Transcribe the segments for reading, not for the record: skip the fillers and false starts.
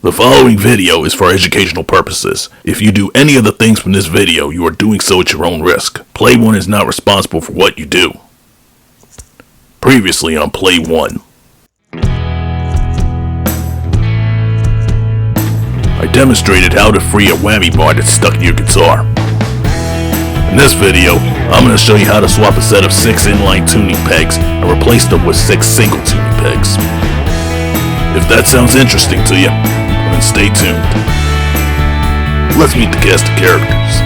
The following video is for educational purposes. If you do any of the things from this video, you are doing so at your own risk. Play 1 is not responsible for what you do. Previously on Play 1. I demonstrated how to free a whammy bar that's stuck in your guitar. In this video, I'm going to show you how to swap a set of 6 inline tuning pegs and replace them with 6 single tuning pegs. If that sounds interesting to you, then stay tuned. Let's meet the cast of characters.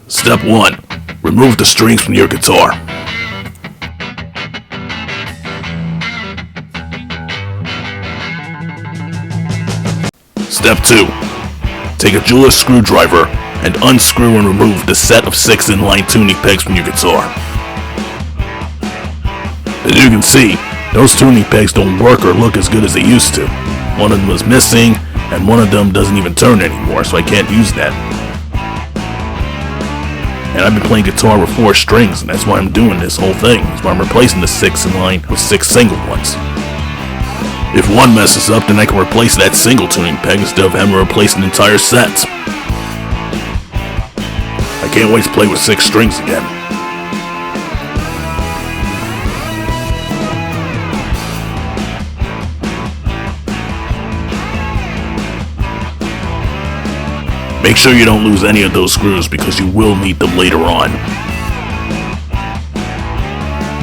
Step 1. Remove the strings from your guitar. Step 2. Take a jeweler's screwdriver and unscrew and remove the set of 6 inline tuning pegs from your guitar. As you can see, those tuning pegs don't work or look as good as they used to. One of them is missing, and one of them doesn't even turn anymore, so I can't use that. And I've been playing guitar with 4 strings, and that's why I'm doing this whole thing. That's why I'm replacing the 6 inline with 6 single ones. If one messes up, then I can replace that single tuning peg instead of having to replace an entire set. I can't wait to play with 6 strings again. Make sure you don't lose any of those screws because you will need them later on.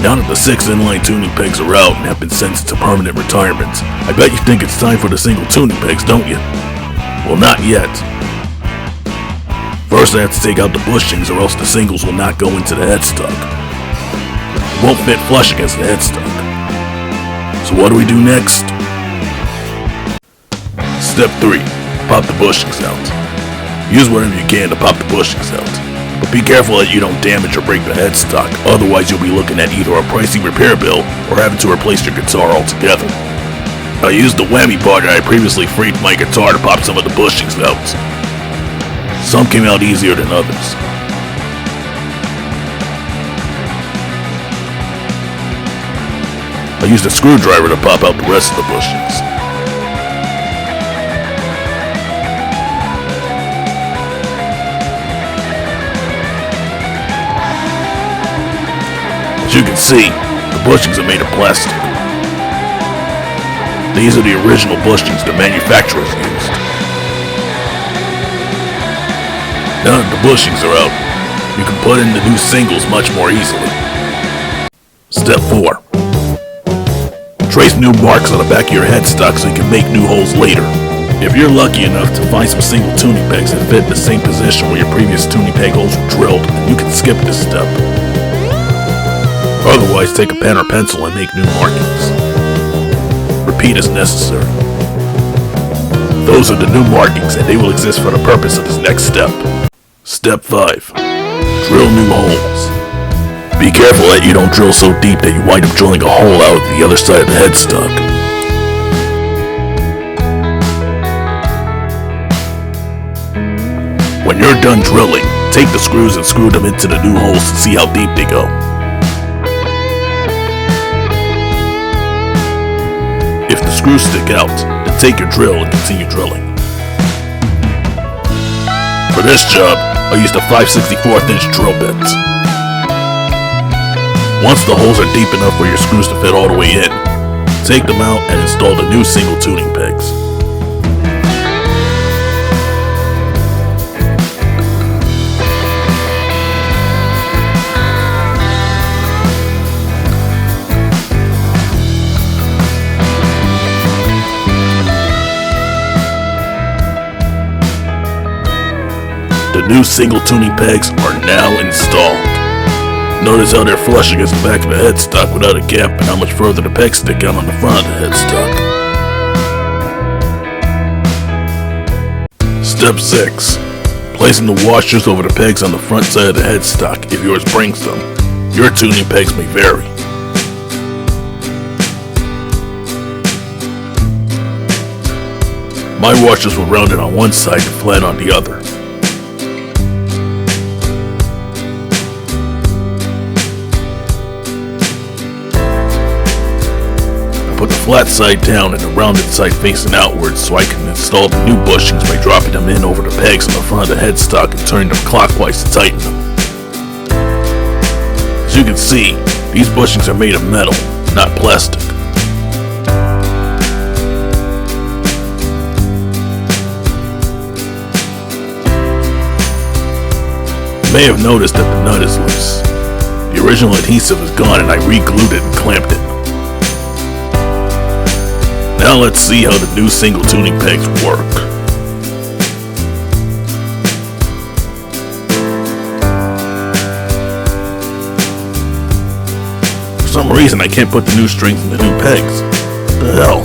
Now that the 6 inline tuning pegs are out and have been sent to permanent retirement, I bet you think it's time for the single tuning pegs, don't you? Well, not yet. First I have to take out the bushings or else the singles will not go into the headstock. It won't fit flush against the headstock. So what do we do next? Step 3. Pop the bushings out. Use whatever you can to pop the bushings out, but be careful that you don't damage or break the headstock, otherwise you'll be looking at either a pricey repair bill or having to replace your guitar altogether. I used the whammy bar that I previously freed my guitar to pop some of the bushings out. Some came out easier than others. I used a screwdriver to pop out the rest of the bushings. As you can see, the bushings are made of plastic. These are the original bushings the manufacturers used. Now that the bushings are out, you can put in the new singles much more easily. Step 4. Trace new marks on the back of your headstock so you can make new holes later. If you're lucky enough to find some single tuning pegs that fit in the same position where your previous tuning peg holes were drilled, you can skip this step. Otherwise, take a pen or pencil and make new markings. Repeat as necessary. Those are the new markings and they will exist for the purpose of this next step. Step 5. Drill new holes. Be careful that you don't drill so deep that you wind up drilling a hole out of the other side of the headstock. When you're done drilling, take the screws and screw them into the new holes to see how deep they go. If the screws stick out, then take your drill and continue drilling. For this job, I used a 5/64 inch drill bit. Once the holes are deep enough for your screws to fit all the way in, take them out and install the new single tuning pegs. The new single tuning pegs are now installed. Notice how they're flush against the back of the headstock without a gap and how much further the pegs stick out on the front of the headstock. Step 6. Placing the washers over the pegs on the front side of the headstock if yours brings them. Your tuning pegs may vary. My washers were rounded on one side and flat on the other. Put the flat side down and the rounded side facing outwards so I can install the new bushings by dropping them in over the pegs on the front of the headstock and turning them clockwise to tighten them. As you can see, these bushings are made of metal, not plastic. You may have noticed that the nut is loose. The original adhesive is gone and I re-glued it and clamped it. Now let's see how the new single tuning pegs work. For some reason I can't put the new strings in the new pegs. What the hell?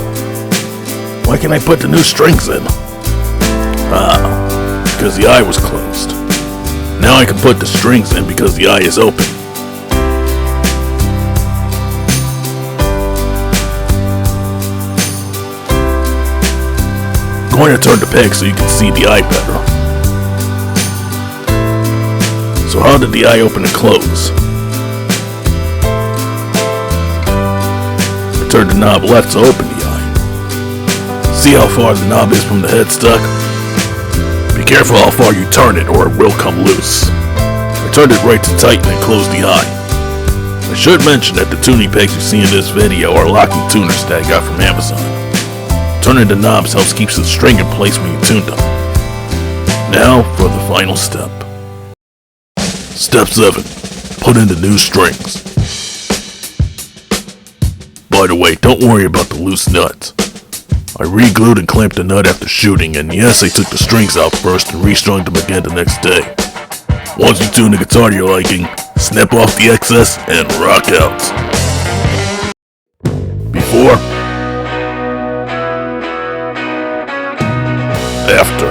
Why can't I put the new strings in? Because the eye was closed. Now I can put the strings in because the eye is open. I'm going to turn the peg so you can see the eye better. So how did the eye open and close? I turned the knob left to open the eye. See how far the knob is from the headstock? Be careful how far you turn it or it will come loose. I turned it right to tighten and close the eye. I should mention that the tuning pegs you see in this video are locking tuners that I got from Amazon. Turning the knobs helps keep the string in place when you tune them. Now for the final step. Step 7. Put in the new strings. By the way, don't worry about the loose nuts. I re-glued and clamped the nut after shooting, and yes, I took the strings out first and restrung them again the next day. Once you tune the guitar to your liking, snip off the excess and rock out. Before, after,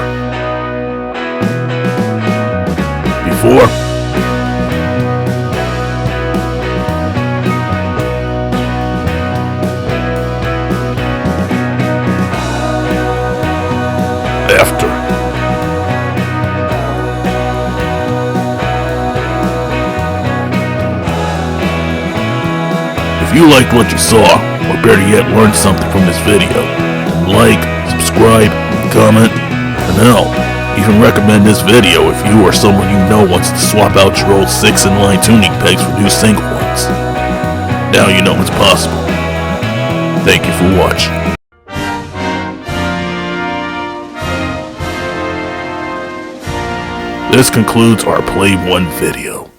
before, after. If you liked what you saw, or better yet learned something from this video, then like, subscribe, comment, and hell, even recommend this video if you or someone you know wants to swap out your old 6 inline tuning pegs for new single ones. Now you know it's possible. Thank you for watching. This concludes our Play 1 video.